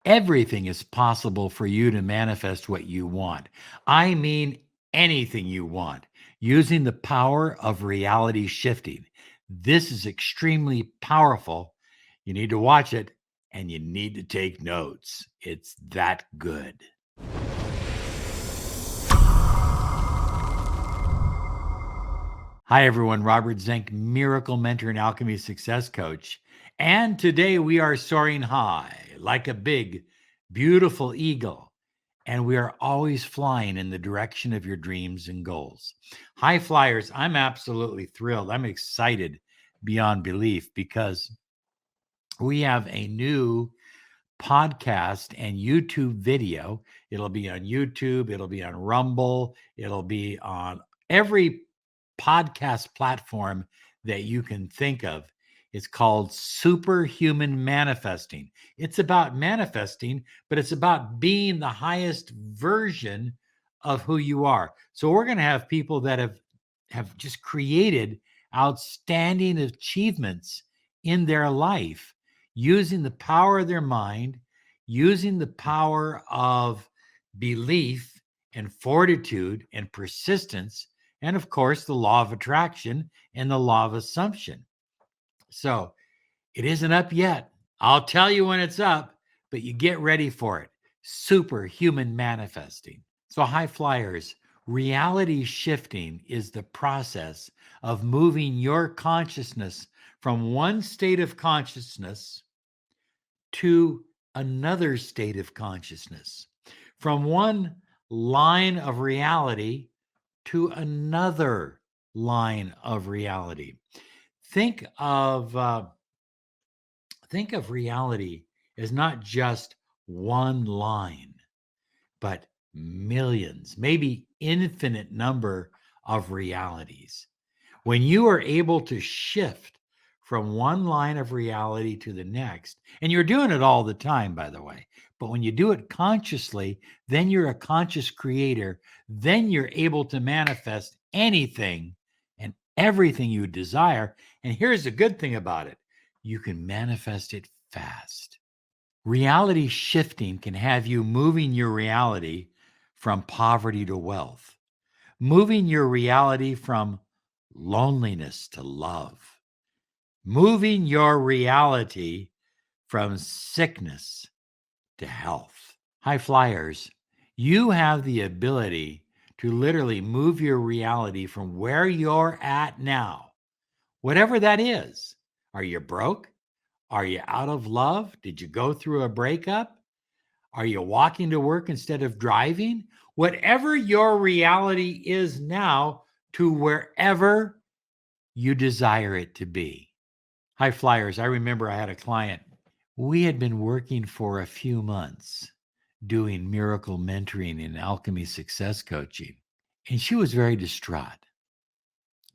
Everything is possible for you to manifest what you want. I mean, anything you want, using the power of reality shifting. This is extremely powerful. You need to watch it and you need to take notes. It's that good. Hi, everyone. Robert Zink, miracle mentor and alchemy success coach. And today we are soaring high like a big, beautiful eagle. And we are always flying in the direction of your dreams and goals. High flyers, I'm absolutely thrilled. I'm excited beyond belief because we have a new podcast and YouTube video. It'll be on YouTube, it'll be on Rumble, it'll be on every podcast platform that you can think of. It's called Superhuman Manifesting. It's about manifesting, but it's about being the highest version of who you are. So we're going to have people that have just created outstanding achievements in their life using the power of their mind, using the power of belief and fortitude and persistence, and of course, the law of attraction and the law of assumption. So it isn't up yet. I'll tell you when it's up, but you get ready for it. Superhuman manifesting. So, high flyers, reality shifting is the process of moving your consciousness from one state of consciousness to another state of consciousness, from one line of reality to another line of reality. Think of reality as not just one line, but millions, maybe infinite number of realities. When you are able to shift from one line of reality to the next, and you're doing it all the time, by the way, but when you do it consciously, then you're a conscious creator. Then you're able to manifest anything and everything you desire. And here's the good thing about it, you can manifest it fast. Reality shifting can have you moving your reality from poverty to wealth, moving your reality from loneliness to love, moving your reality from sickness to health. High flyers, you have the ability to literally move your reality from where you're at now, whatever that is. Are you broke? Are you out of love? Did you go through a breakup? Are you walking to work instead of driving? Whatever your reality is now, to wherever you desire it to be. High flyers, I remember I had a client. We had been working for a few months doing miracle mentoring and alchemy success coaching, and she was very distraught.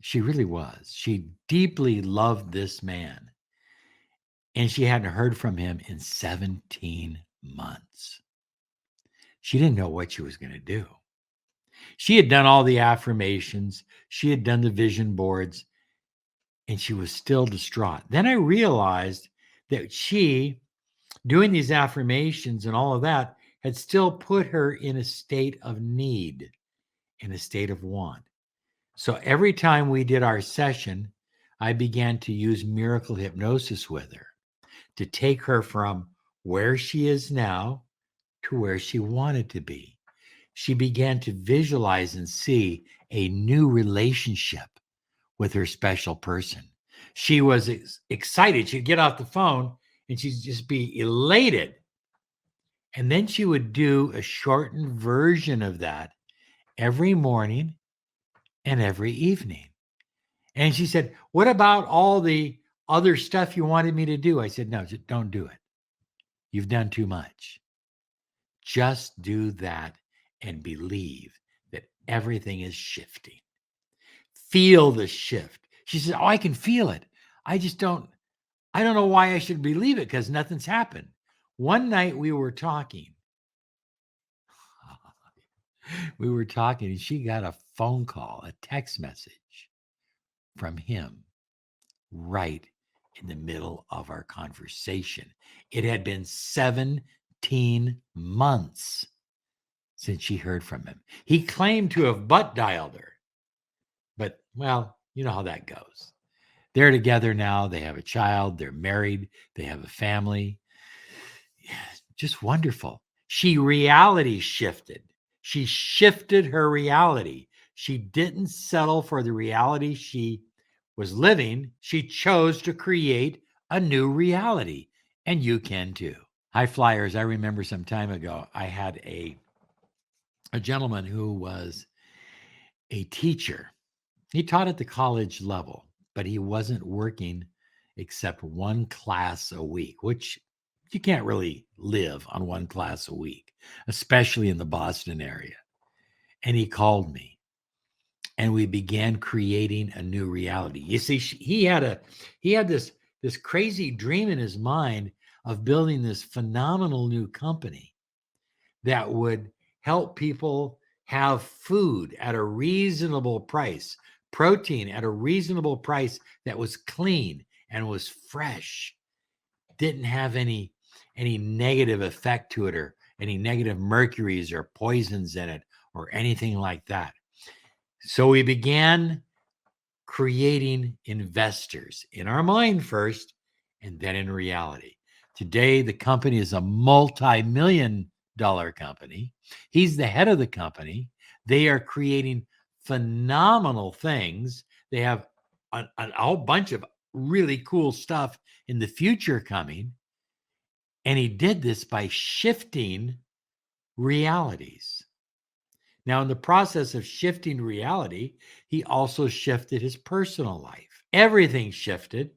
She really was. She deeply loved this man, and she hadn't heard from him in 17 months. She didn't know what she was going to do. She had done all the affirmations, she had done the vision boards, and she was still distraught. Then I realized that she, doing these affirmations and all of that, had still put her in a state of need, in a state of want. So every time we did our session, I began to use miracle hypnosis with her to take her from where she is now to where she wanted to be. She began to visualize and see a new relationship with her special person. She was excited. She'd get off the phone and she'd just be elated. And then she would do a shortened version of that every morning and every evening. And she said, "What about all the other stuff you wanted me to do?" I said, "No, just don't do it. You've done too much. Just do that and believe that everything is shifting. Feel the shift." She said, "Oh, I can feel it. I just I don't know why I should believe it because nothing's happened." One night we were talking. And she got a phone call, a text message from him right in the middle of our conversation. It had been 17 15 months since she heard from him. He claimed to have butt dialed her, but, well, you know how that goes. They're together now. They have a child. They're married. They have a family. Yeah, just wonderful. She reality shifted. She shifted her reality. She didn't settle for the reality she was living. She chose to create a new reality. And you can too. High flyers, I remember some time ago, I had a gentleman who was a teacher. He taught at the college level, but he wasn't working except one class a week, which you can't really live on one class a week, especially in the Boston area. And he called me and we began creating a new reality. You see, he had this crazy dream in his mind of building this phenomenal new company that would help people have food at a reasonable price, protein at a reasonable price that was clean and was fresh, didn't have any negative effect to it or any negative mercuries or poisons in it or anything like that. So we began creating investors in our mind first and then in reality. Today, the company is a multi-million-dollar company. He's the head of the company. They are creating phenomenal things. They have a whole bunch of really cool stuff in the future coming. And he did this by shifting realities. Now, in the process of shifting reality, he also shifted his personal life. Everything shifted,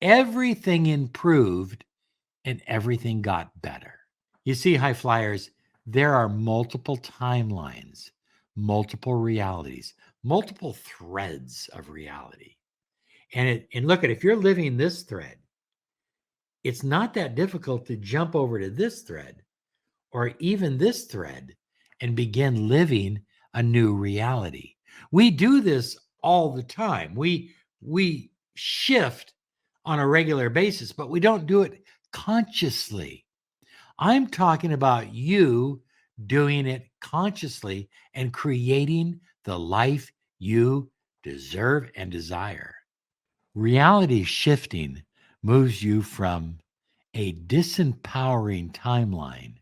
everything improved, and everything got better. You see, high flyers, there are multiple timelines, multiple realities, multiple threads of reality. And look at, if you're living this thread, it's not that difficult to jump over to this thread or even this thread and begin living a new reality. We do this all the time. We shift on a regular basis, but we don't do it consciously. I'm talking about you doing it consciously and creating the life you deserve and desire. Reality shifting moves you from a disempowering timeline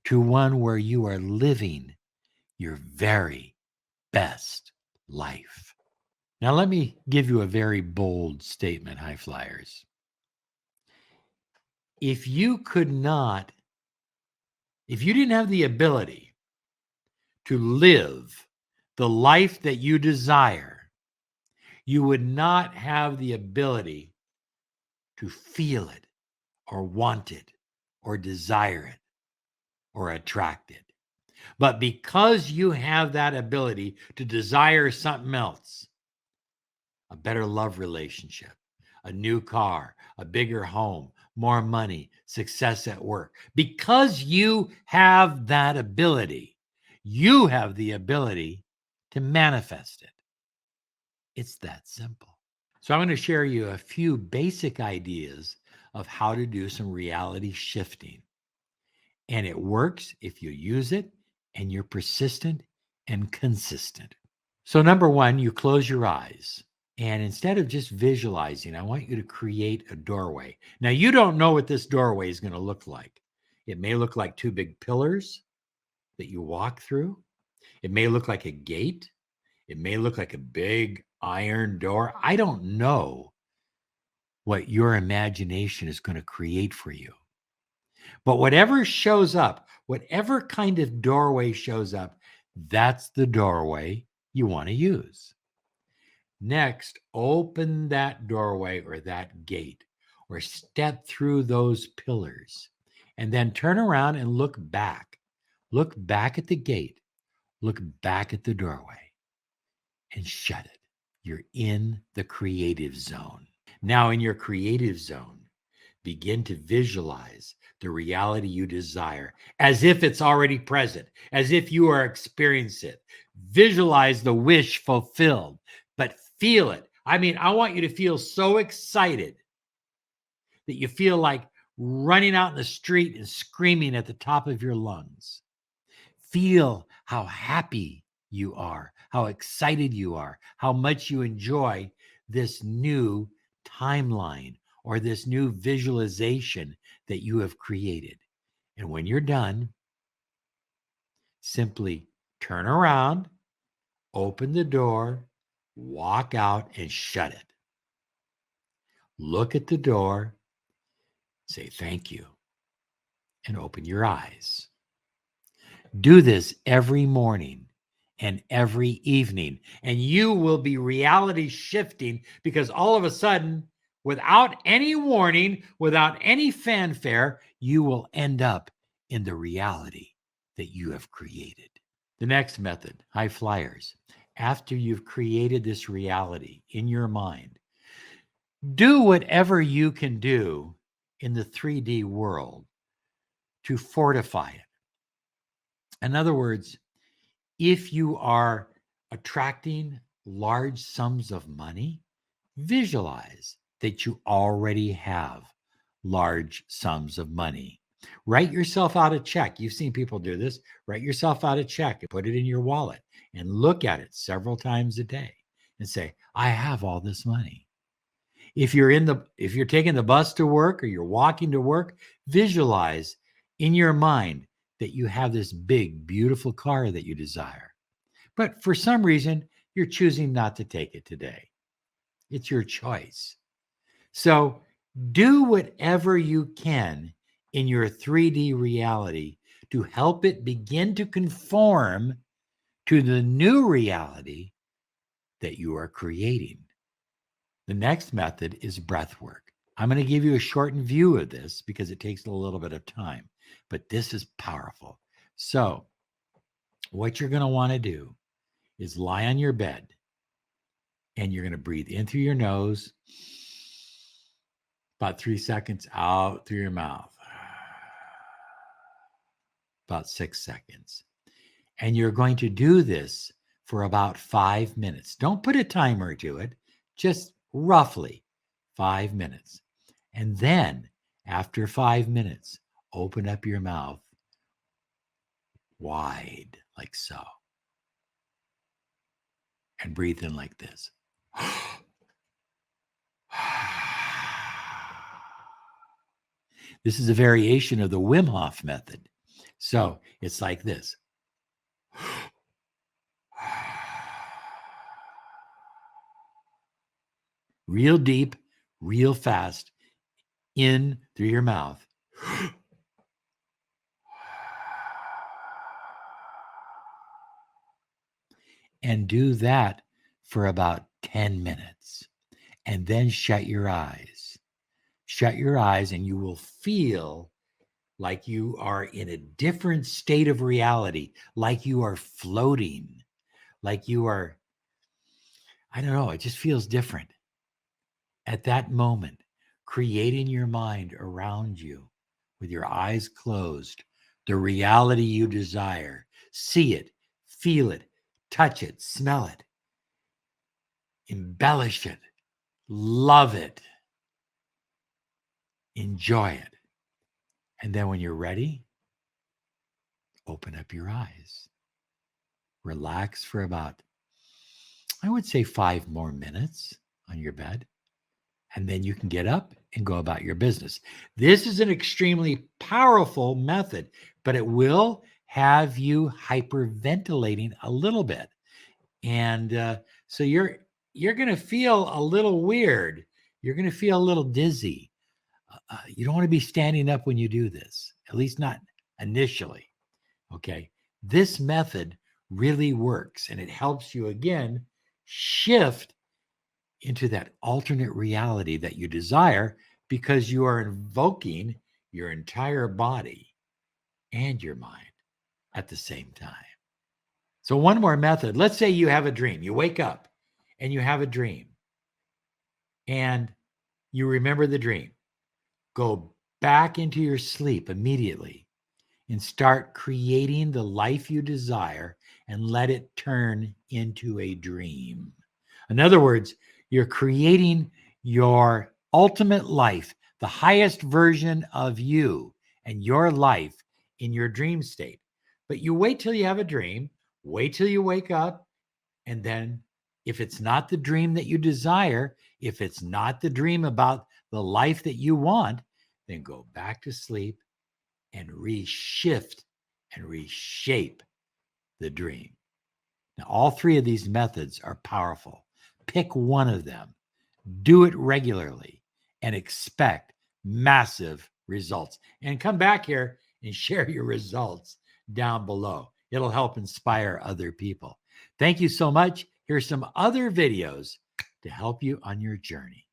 to one where you are living your very best life. Now, let me give you a very bold statement, high flyers. If you didn't have the ability to live the life that you desire, you would not have the ability to feel it or want it or desire it or attract it. But because you have that ability to desire something else, a better love relationship, a new car, a bigger home, more money, success at work, because you have that ability, you have the ability to manifest it. It's that simple. So I'm going to share you a few basic ideas of how to do some reality shifting. And it works if you use it and you're persistent and consistent. So, number one, you close your eyes. And instead of just visualizing, I want you to create a doorway. Now, you don't know what this doorway is going to look like. It may look like two big pillars that you walk through. It may look like a gate. It may look like a big iron door. I don't know what your imagination is going to create for you. But whatever shows up, whatever kind of doorway shows up, that's the doorway you want to use. Next, open that doorway or that gate or step through those pillars and then turn around and look back. Look back at the gate. Look back at the doorway and shut it. You're in the creative zone. Now, in your creative zone, begin to visualize the reality you desire as if it's already present, as if you are experiencing it. Visualize the wish fulfilled, but feel it. I mean, I want you to feel so excited that you feel like running out in the street and screaming at the top of your lungs. Feel how happy you are, how excited you are, how much you enjoy this new timeline or this new visualization that you have created. And when you're done, simply turn around, open the door, walk out, and shut it. Look at the door, say thank you, and open your eyes. Do this every morning and every evening, and you will be reality shifting because all of a sudden, without any warning, without any fanfare, you will end up in the reality that you have created. The next method, high flyers. After you've created this reality in your mind, do whatever you can do in the 3D world to fortify it. In other words, if you are attracting large sums of money, visualize that you already have large sums of money. Write yourself out a check. You've seen people do this. Write yourself out a check and put it in your wallet and look at it several times a day and say, I have all this money. If you're taking the bus to work or you're walking to work, visualize in your mind that you have this big, beautiful car that you desire. But for some reason, you're choosing not to take it today. It's your choice. So do whatever you can in your 3D reality to help it begin to conform to the new reality that you are creating. The next method is breath work. I'm going to give you a shortened view of this because it takes a little bit of time, but this is powerful. So what you're going to want to do is lie on your bed and you're going to breathe in through your nose, about 3 seconds out through your mouth, about 6 seconds. And you're going to do this for about 5 minutes. Don't put a timer to it, just roughly 5 minutes. And then after 5 minutes, open up your mouth wide like so. And breathe in like this. This is a variation of the Wim Hof method. So it's like this. Real deep, real fast, in through your mouth. And do that for about 10 minutes. And then shut your eyes. Shut your eyes and you will feel like you are in a different state of reality, like you are floating, like you are, I don't know, it just feels different. At that moment, create in your mind around you with your eyes closed, the reality you desire. See it, feel it, touch it, smell it, embellish it, love it, enjoy it. And then when you're ready, open up your eyes. Relax for about, I would say 5 more minutes on your bed. And then you can get up and go about your business. This is an extremely powerful method, but it will have you hyperventilating a little bit. And so you're going to feel a little weird. You're going to feel a little dizzy. You don't want to be standing up when you do this, at least not initially. Okay. This method really works and it helps you again shift into that alternate reality that you desire because you are invoking your entire body and your mind at the same time. So one more method. Let's say you have a dream. You wake up and you have a dream and you remember the dream. Go back into your sleep immediately and start creating the life you desire and let it turn into a dream. In other words, you're creating your ultimate life the highest version of you and your life in your dream state. But you wait till you have a dream, wait till you wake up, and then if it's not the dream that you desire, if it's not the dream about the life that you want, then go back to sleep and reshift and reshape the dream. Now, all three of these methods are powerful. Pick one of them, do it regularly, and expect massive results. And come back here and share your results down below. It'll help inspire other people. Thank you so much. Here's some other videos to help you on your journey.